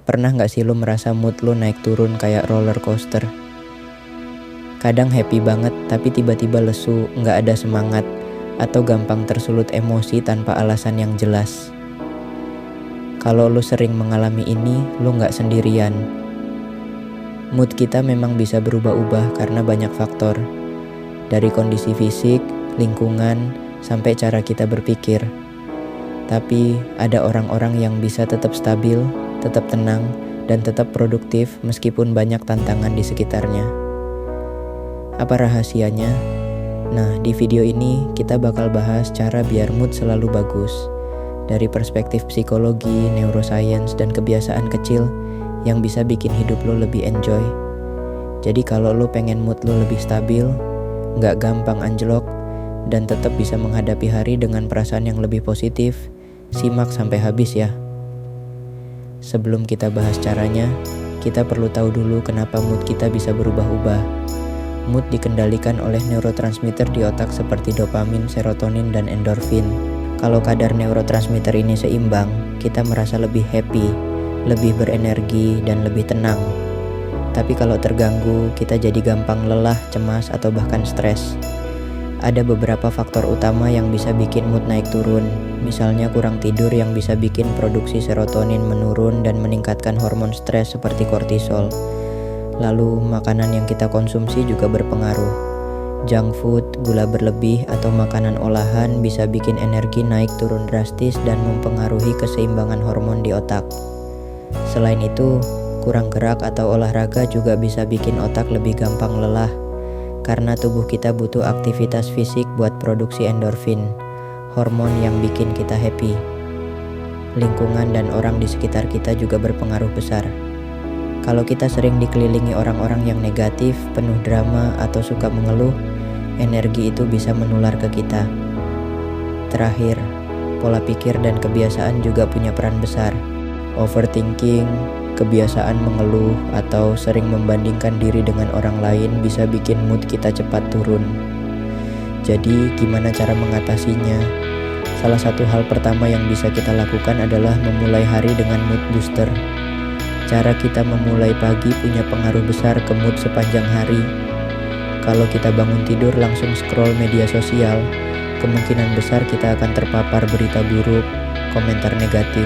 Pernah gak sih lo merasa mood lo naik turun kayak roller coaster? Kadang happy banget tapi tiba-tiba lesu, gak ada semangat, atau gampang tersulut emosi tanpa alasan yang jelas. Kalau lo sering mengalami ini, lo gak sendirian. Mood kita memang bisa berubah-ubah karena banyak faktor. Dari kondisi fisik, lingkungan, sampai cara kita berpikir. Tapi ada orang-orang yang bisa tetap stabil, tetap tenang, dan tetap produktif meskipun banyak tantangan di sekitarnya. Apa rahasianya? Nah, di video ini kita bakal bahas cara biar mood selalu bagus. Dari perspektif psikologi, neuroscience, dan kebiasaan kecil yang bisa bikin hidup lo lebih enjoy. Jadi kalau lo pengen mood lo lebih stabil, gak gampang anjlok, dan tetap bisa menghadapi hari dengan perasaan yang lebih positif, simak sampai habis ya. Sebelum kita bahas caranya, kita perlu tahu dulu kenapa mood kita bisa berubah-ubah. Mood dikendalikan oleh neurotransmitter di otak seperti dopamin, serotonin, dan endorfin. Kalau kadar neurotransmitter ini seimbang, kita merasa lebih happy, lebih berenergi, dan lebih tenang. Tapi kalau terganggu, kita jadi gampang lelah, cemas, atau bahkan stres. Ada beberapa faktor utama yang bisa bikin mood naik turun. Misalnya kurang tidur yang bisa bikin produksi serotonin menurun dan meningkatkan hormon stres seperti kortisol. Lalu makanan yang kita konsumsi juga berpengaruh. Junk food, gula berlebih, atau makanan olahan bisa bikin energi naik turun drastis dan mempengaruhi keseimbangan hormon di otak. Selain itu, kurang gerak atau olahraga juga bisa bikin otak lebih gampang lelah. Karena tubuh kita butuh aktivitas fisik buat produksi endorfin, hormon yang bikin kita happy. Lingkungan dan orang di sekitar kita juga berpengaruh besar. Kalau kita sering dikelilingi orang-orang yang negatif, penuh drama, atau suka mengeluh, energi itu bisa menular ke kita. Terakhir, pola pikir dan kebiasaan juga punya peran besar. Overthinking, kebiasaan mengeluh, atau sering membandingkan diri dengan orang lain bisa bikin mood kita cepat turun. Jadi, gimana cara mengatasinya? Salah satu hal pertama yang bisa kita lakukan adalah memulai hari dengan mood booster. Cara kita memulai pagi punya pengaruh besar ke mood sepanjang hari. Kalau kita bangun tidur langsung scroll media sosial, kemungkinan besar kita akan terpapar berita buruk, komentar negatif,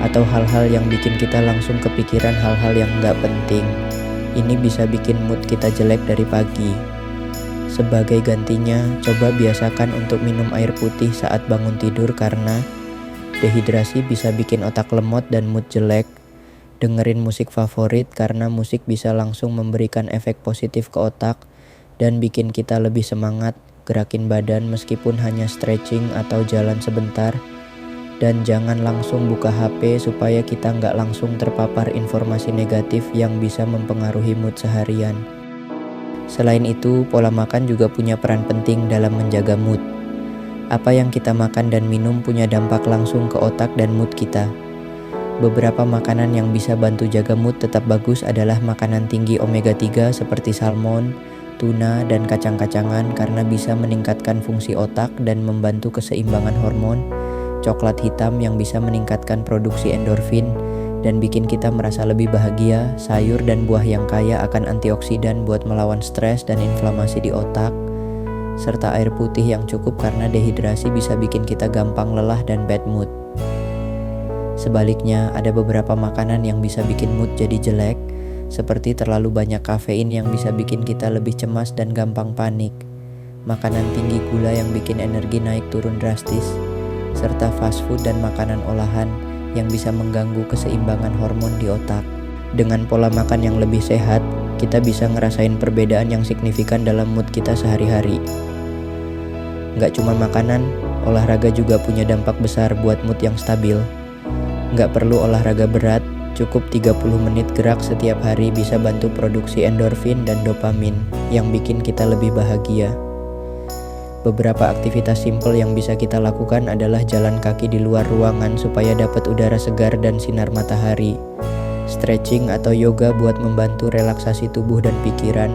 atau hal-hal yang bikin kita langsung kepikiran hal-hal yang gak penting. Ini bisa bikin mood kita jelek dari pagi. Sebagai gantinya, coba biasakan untuk minum air putih saat bangun tidur karena dehidrasi bisa bikin otak lemot dan mood jelek. Dengerin musik favorit karena musik bisa langsung memberikan efek positif ke otak dan bikin kita lebih semangat. Gerakin badan meskipun hanya stretching atau jalan sebentar. Dan jangan langsung buka HP supaya kita nggak langsung terpapar informasi negatif yang bisa mempengaruhi mood seharian. Selain itu, pola makan juga punya peran penting dalam menjaga mood. Apa yang kita makan dan minum punya dampak langsung ke otak dan mood kita. Beberapa makanan yang bisa bantu jaga mood tetap bagus adalah makanan tinggi omega 3 seperti salmon, tuna, dan kacang-kacangan karena bisa meningkatkan fungsi otak dan membantu keseimbangan hormon. Coklat hitam yang bisa meningkatkan produksi endorfin dan bikin kita merasa lebih bahagia, sayur dan buah yang kaya akan antioksidan buat melawan stres dan inflamasi di otak, serta air putih yang cukup karena dehidrasi bisa bikin kita gampang lelah dan bad mood. Sebaliknya, ada beberapa makanan yang bisa bikin mood jadi jelek, seperti terlalu banyak kafein yang bisa bikin kita lebih cemas dan gampang panik, makanan tinggi gula yang bikin energi naik turun drastis, serta fast food dan makanan olahan yang bisa mengganggu keseimbangan hormon di otak. Dengan pola makan yang lebih sehat, kita bisa ngerasain perbedaan yang signifikan dalam mood kita sehari-hari. Gak cuma makanan, olahraga juga punya dampak besar buat mood yang stabil. Gak perlu olahraga berat, cukup 30 menit gerak setiap hari bisa bantu produksi endorfin dan dopamin yang bikin kita lebih bahagia. Beberapa aktivitas simpel yang bisa kita lakukan adalah jalan kaki di luar ruangan supaya dapat udara segar dan sinar matahari, stretching atau yoga buat membantu relaksasi tubuh dan pikiran,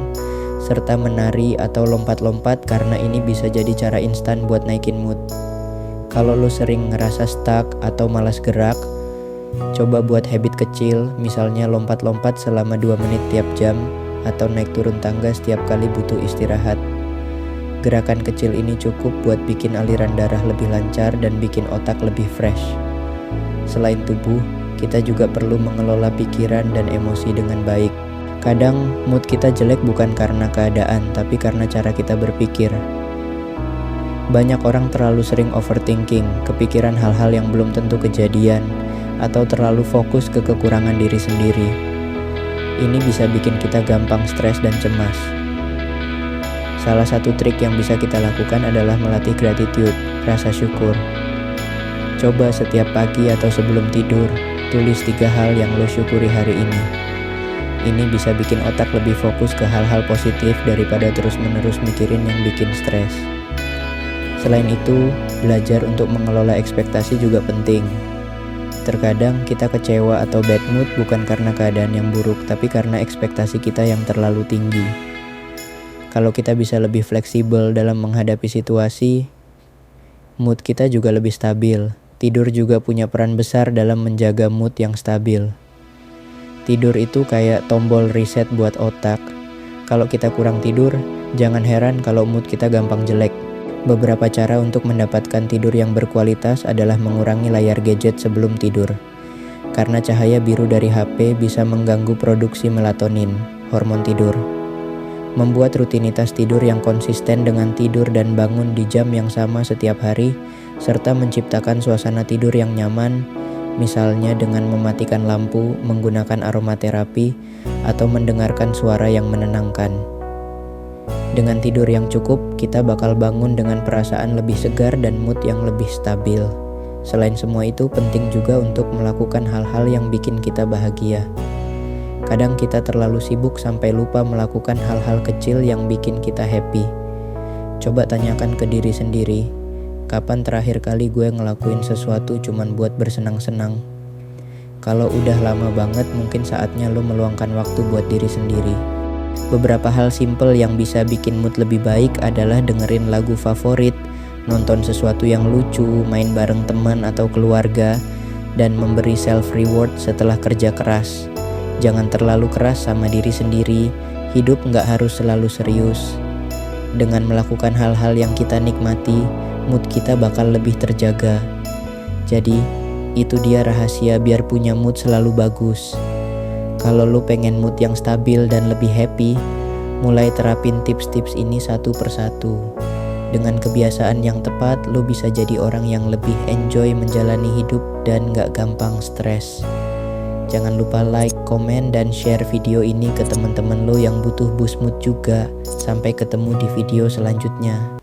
serta menari atau lompat-lompat karena ini bisa jadi cara instan buat naikin mood. Kalau lo sering ngerasa stuck atau malas gerak, Coba buat habit kecil, misalnya lompat-lompat selama 2 menit tiap jam, atau naik turun tangga setiap kali butuh istirahat. Gerakan kecil ini cukup buat bikin aliran darah lebih lancar dan bikin otak lebih fresh. Selain tubuh, kita juga perlu mengelola pikiran dan emosi dengan baik. Kadang mood kita jelek bukan karena keadaan, tapi karena cara kita berpikir. Banyak orang terlalu sering overthinking, kepikiran hal-hal yang belum tentu kejadian, atau terlalu fokus ke kekurangan diri sendiri. Ini bisa bikin kita gampang stres dan cemas. Salah satu trik yang bisa kita lakukan adalah melatih gratitude, rasa syukur. Coba setiap pagi atau sebelum tidur, tulis 3 hal yang lo syukuri hari ini. Ini bisa bikin otak lebih fokus ke hal-hal positif daripada terus-menerus mikirin yang bikin stres. Selain itu, belajar untuk mengelola ekspektasi juga penting. Terkadang kita kecewa atau bad mood bukan karena keadaan yang buruk, tapi karena ekspektasi kita yang terlalu tinggi. Kalau kita bisa lebih fleksibel dalam menghadapi situasi, mood kita juga lebih stabil. Tidur juga punya peran besar dalam menjaga mood yang stabil. Tidur itu kayak tombol reset buat otak. Kalau kita kurang tidur, jangan heran kalau mood kita gampang jelek. Beberapa cara untuk mendapatkan tidur yang berkualitas adalah mengurangi layar gadget sebelum tidur. Karena cahaya biru dari HP bisa mengganggu produksi melatonin, hormon tidur. Membuat rutinitas tidur yang konsisten dengan tidur dan bangun di jam yang sama setiap hari, serta menciptakan suasana tidur yang nyaman, misalnya dengan mematikan lampu, menggunakan aromaterapi, atau mendengarkan suara yang menenangkan. Dengan tidur yang cukup, kita bakal bangun dengan perasaan lebih segar dan mood yang lebih stabil. Selain semua itu, penting juga untuk melakukan hal-hal yang bikin kita bahagia. Kadang kita terlalu sibuk sampai lupa melakukan hal-hal kecil yang bikin kita happy. Coba tanyakan ke diri sendiri, kapan terakhir kali gue ngelakuin sesuatu cuman buat bersenang-senang? Kalau udah lama banget, mungkin saatnya lo meluangkan waktu buat diri sendiri. Beberapa hal simple yang bisa bikin mood lebih baik adalah dengerin lagu favorit, nonton sesuatu yang lucu, main bareng teman atau keluarga, dan memberi self-reward setelah kerja keras. Jangan terlalu keras sama diri sendiri, hidup nggak harus selalu serius. Dengan melakukan hal-hal yang kita nikmati, mood kita bakal lebih terjaga. Jadi, itu dia rahasia biar punya mood selalu bagus. Kalau lo pengen mood yang stabil dan lebih happy, mulai terapin tips-tips ini satu persatu. Dengan kebiasaan yang tepat, lo bisa jadi orang yang lebih enjoy menjalani hidup dan gak gampang stres. Jangan lupa like, komen, dan share video ini ke teman-teman lo yang butuh boost mood juga. Sampai ketemu di video selanjutnya.